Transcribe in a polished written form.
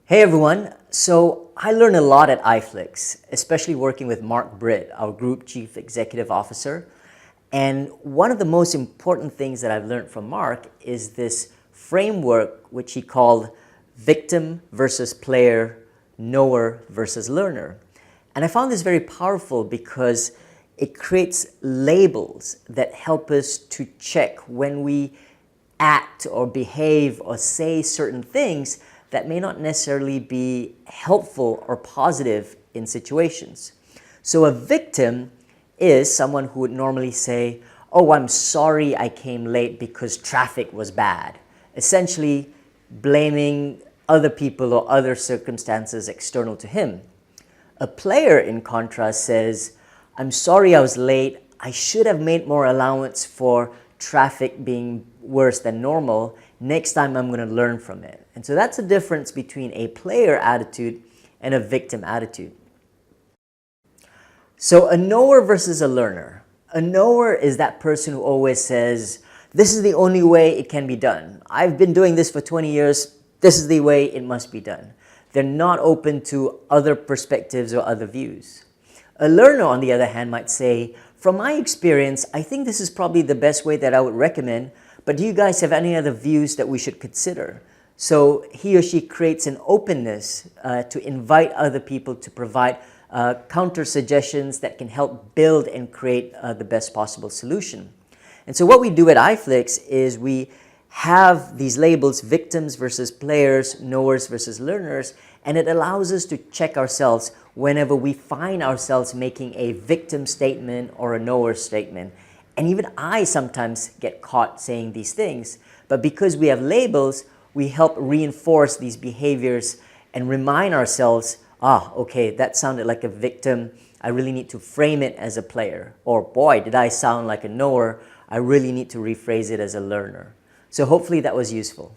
Hey everyone, so I learned a lot at iflix, especially working with Mark Britt, our Group Chief Executive Officer. And one of the most important things that I've learned from Mark is this framework which he called victim versus player, knower versus learner. And I found this very powerful because it creates labels that help us to check when we act or behave or say certain things that may not necessarily be helpful or positive in situations. So a victim is someone who would normally say, "Oh, I'm sorry I came late because traffic was bad," essentially blaming other people or other circumstances external to him. A player, in contrast, says, "I'm sorry I was late. I should have made more allowance for traffic being worse than normal. Next time I'm going to learn from it." And so that's the difference between a player attitude and a victim attitude. So a knower versus a learner. A knower is that person who always says, "This is the only way it can be done. I've been doing this for 20 years. This is the way it must be done." They're not open to other perspectives or other views. A learner, on the other hand, might say, "From my experience, I think this is probably the best way that I would recommend, but do you guys have any other views that we should consider?" So he or she creates an openness to invite other people to provide counter suggestions that can help build and create the best possible solution. And so what we do at iflix is we have these labels, victims versus players, knowers versus learners, and it allows us to check ourselves whenever we find ourselves making a victim statement or a knower statement. And even I sometimes get caught saying these things, but because we have labels, we help reinforce these behaviors and remind ourselves, okay, that sounded like a victim. I really need to frame it as a player. Or, boy, did I sound like a knower. I really need to rephrase it as a learner. So hopefully that was useful.